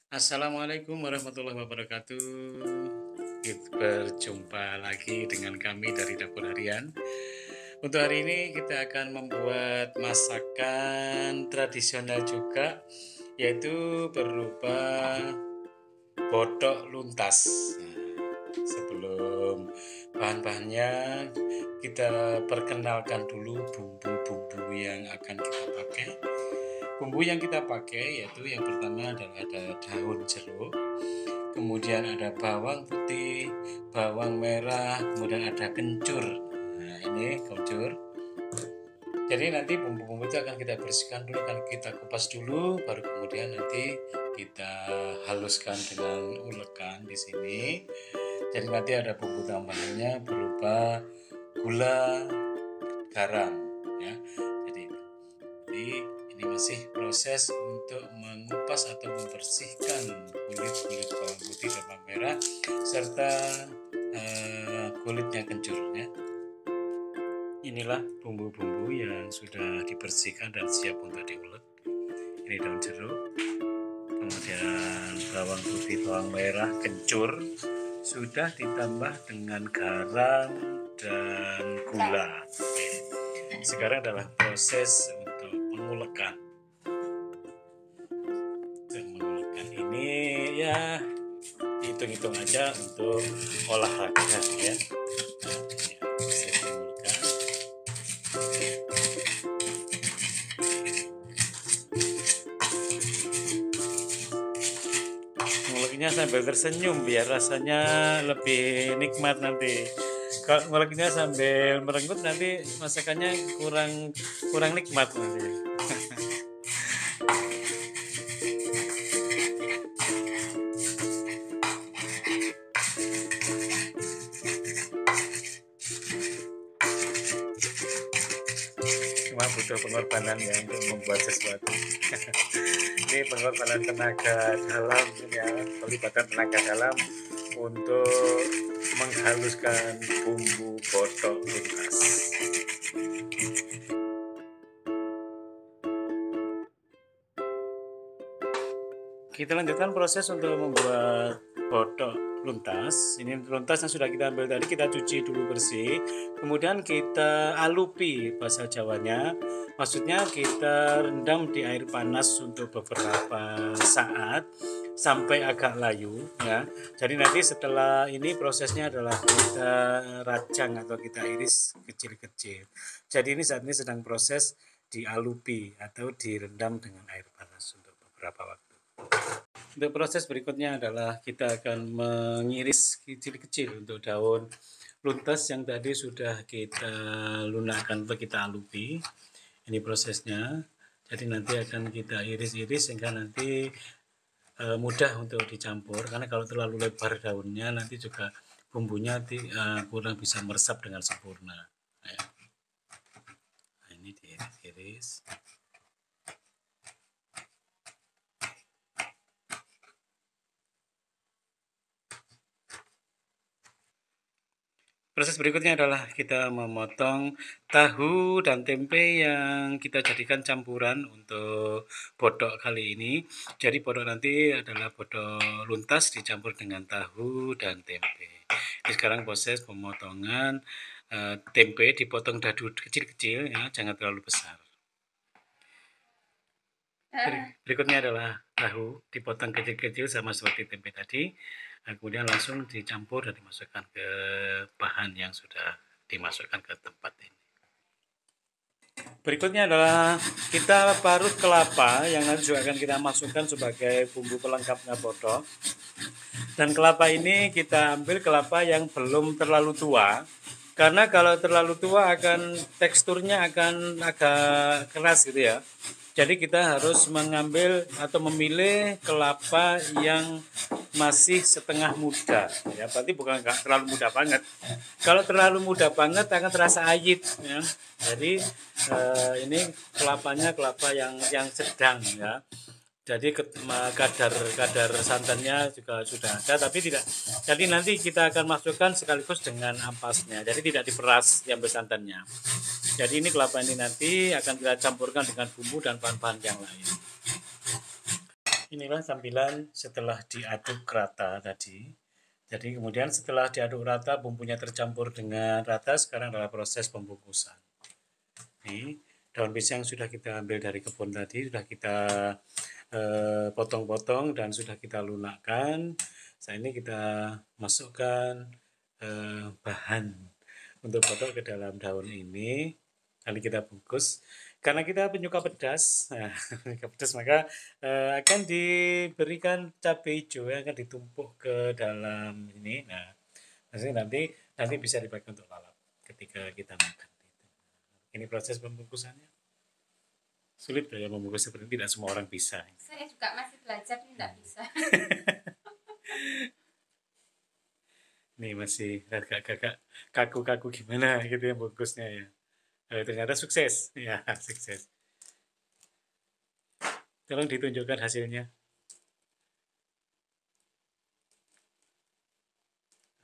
Assalamualaikum warahmatullahi wabarakatuh. Kita berjumpa lagi dengan kami dari Dapur Harian. Untuk hari ini kita akan membuat masakan tradisional juga, yaitu berupa botok luntas. Sebelum bahan-bahannya, kita perkenalkan dulu bumbu-bumbu yang akan kita pakai. Bumbu yang kita pakai yaitu yang pertama adalah ada daun jeruk, kemudian ada bawang putih, bawang merah, kemudian ada kencur. Nah, ini kencur. Jadi nanti bumbu-bumbu itu akan kita bersihkan dulu, akan kita kupas dulu, baru kemudian nanti kita haluskan dengan ulekan di sini. Jadi nanti ada bumbu tambahannya berupa gula, garam, ya. Jadi ini masih proses untuk mengupas atau membersihkan kulit bawang putih dan bawang merah serta kulitnya kencur, ya. Inilah bumbu-bumbu yang sudah dibersihkan dan siap untuk diulek. Ini daun jeruk, kemudian bawang putih, bawang merah, kencur, sudah ditambah dengan garam dan gula. Oke. Sekarang adalah proses untuk mengulekan. Mengulekan ini ya hitung-hitung aja untuk olahraga, ya. Proses mengulekan. Nguleknya sambil tersenyum biar rasanya lebih nikmat nanti. Kalau nguleknya sambil merenggut nanti masakannya kurang nikmat nanti. Cuma butuh pengorbanan ya untuk membuat sesuatu. Ini pengorbanan tenaga dalam, ya, pelibatan tenaga dalam untuk menghaluskan bumbu botok luntas. Kita lanjutkan proses untuk membuat botok luntas. Ini luntas yang sudah kita ambil tadi, kita cuci dulu bersih, kemudian kita alupi bahasa Jawanya. Maksudnya kita rendam di air panas untuk beberapa saat sampai agak layu, ya. Jadi nanti setelah ini prosesnya adalah kita rajang atau kita iris kecil-kecil. Jadi ini saat ini sedang proses dialupi atau direndam dengan air panas untuk beberapa waktu. Untuk proses berikutnya adalah kita akan mengiris kecil-kecil untuk daun luntas yang tadi sudah kita lunakkan atau kita alupi. Ini prosesnya. Jadi nanti akan kita iris-iris sehingga nanti mudah untuk dicampur, karena kalau terlalu lebar daunnya nanti juga bumbunya kurang bisa meresap dengan sempurna. Nah, ini diiris-iris. Proses berikutnya adalah kita memotong tahu dan tempe yang kita jadikan campuran untuk botok kali ini. Jadi botok nanti adalah botok luntas dicampur dengan tahu dan tempe. Ini sekarang proses pemotongan tempe dipotong dadu kecil-kecil, ya, jangan terlalu besar. Berikutnya adalah tahu dipotong kecil-kecil sama seperti tempe tadi. Kemudian langsung dicampur dan dimasukkan ke bahan yang sudah dimasukkan ke tempat ini. Berikutnya adalah kita parut kelapa yang nanti juga akan kita masukkan sebagai bumbu pelengkapnya botok. Dan kelapa ini kita ambil kelapa yang belum terlalu tua, karena kalau terlalu tua akan teksturnya akan agak keras gitu ya. Jadi kita harus mengambil atau memilih kelapa yang masih setengah muda, ya, berarti bukan terlalu muda banget. Kalau terlalu muda banget akan terasa ayit, ya. Jadi ini kelapanya kelapa yang sedang, ya. Jadi kadar santannya juga sudah ada, tapi tidak. Jadi nanti kita akan masukkan sekaligus dengan ampasnya. Jadi tidak diperas diambil santannya. Jadi ini kelapa ini nanti akan kita campurkan dengan bumbu dan bahan-bahan yang lain. Inilah tampilan setelah diaduk rata tadi. Jadi kemudian setelah diaduk rata, bumbunya tercampur dengan rata, sekarang adalah proses pembungkusan. Ini daun pisang sudah kita ambil dari kebun tadi, sudah kita potong-potong dan sudah kita lunakkan. Saat ini kita masukkan bahan untuk potong ke dalam daun ini. Nanti kita bungkus. Karena kita penyuka pedas, nah, penyuka pedas maka akan diberikan cabai hijau yang akan ditumpuk ke dalam ini. Nah, nanti bisa dipakai untuk lalap ketika kita makan. Ini proses pembungkusannya. Sulit ya membungkus seperti ini, tidak semua orang bisa. Saya juga masih belajar, tidak bisa. Nih masih agak-agak kaku-kaku gimana gitu ya bungkusnya ya. Ternyata sukses, ya sukses. Tolong ditunjukkan hasilnya.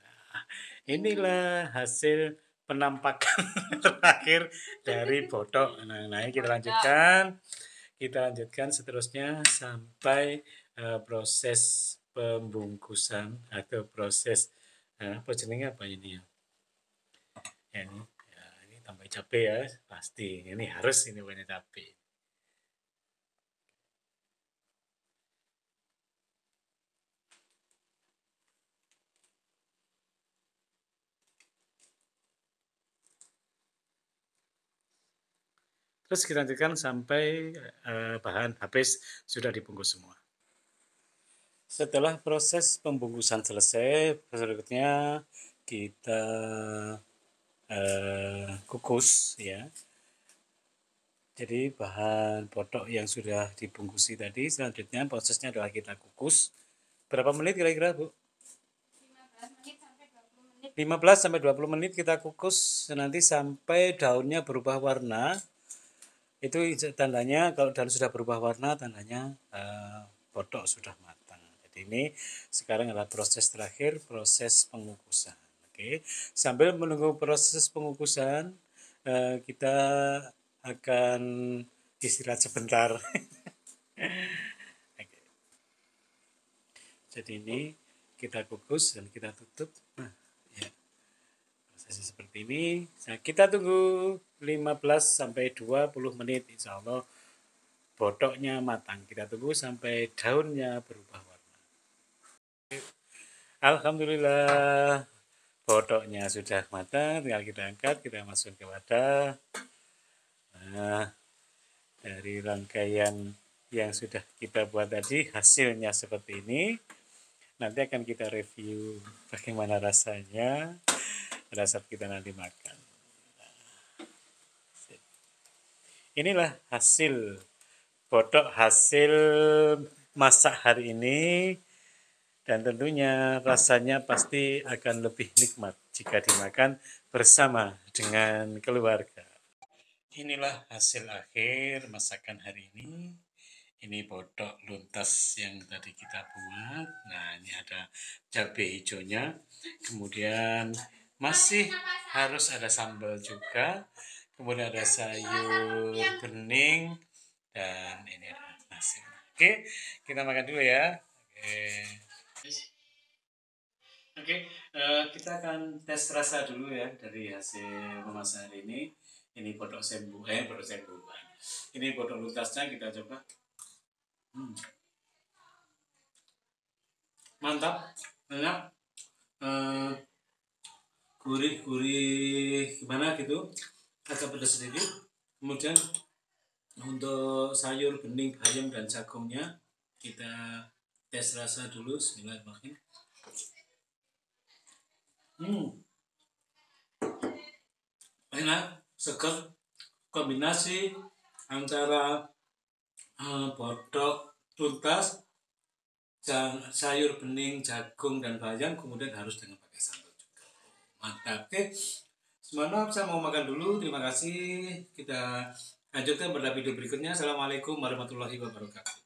Nah, inilah hasil penampakan terakhir dari botok. Nah, ini kita lanjutkan. Kita lanjutkan seterusnya sampai proses pembungkusan atau proses apa jenenge apa ini ya? Ya, ini tambah cabai ya, pasti. Ini harus ini banyak cabai. Terus kita lanjutkan sampai bahan habis, sudah dibungkus semua. Setelah proses pembungkusan selesai, berikutnya kita kukus ya. Jadi bahan botok yang sudah dibungkusi tadi, selanjutnya prosesnya adalah kita kukus. Berapa menit kira-kira, Bu? 15 sampai 20 menit kita kukus nanti sampai daunnya berubah warna. Itu tandanya kalau daun sudah berubah warna, tandanya botok sudah matang. Jadi ini sekarang adalah proses terakhir, proses pengukusan. Oke, sambil menunggu proses pengukusan, kita akan istirahat sebentar. Oke. Jadi ini kita kukus dan kita tutup. Nah, ya. Prosesnya seperti ini. Nah, kita tunggu 15 sampai 20 menit, insya Allah botuknya matang. Kita tunggu sampai daunnya berubah warna. Alhamdulillah botuknya sudah matang, tinggal kita angkat, kita masukkan ke wadah. Nah, dari rangkaian yang sudah kita buat tadi, hasilnya seperti ini. Nanti akan kita review bagaimana rasanya pada saat kita nanti makan. Inilah hasil botok hasil masak hari ini, dan tentunya rasanya pasti akan lebih nikmat jika dimakan bersama dengan keluarga. Inilah hasil akhir masakan hari ini. Ini botok luntas yang tadi kita buat. Nah, ini ada cabai hijaunya. Kemudian masih harus ada sambal juga. Kemudian ada sayur bening. Dan ini ada nasi. Oke, kita makan dulu ya. Oke, kita akan tes rasa dulu ya dari hasil memasak hari ini. Ini botok sembu, Ini botok luntasnya kita coba. Mantap, enak, gurih gimana gitu, agak pedas sedikit. Kemudian untuk sayur bening, bayam dan jagungnya kita tes rasa dulu. Bismillahirrahmanirrahim. Enak, seger, kombinasi antara botok tuntas, sayur bening, jagung dan bayam, kemudian harus dengan pakai sambal juga. Mantap. Oke, semuanya saya mau makan dulu. Terima kasih. Kita lanjutkan pada video berikutnya. Assalamualaikum warahmatullahi wabarakatuh.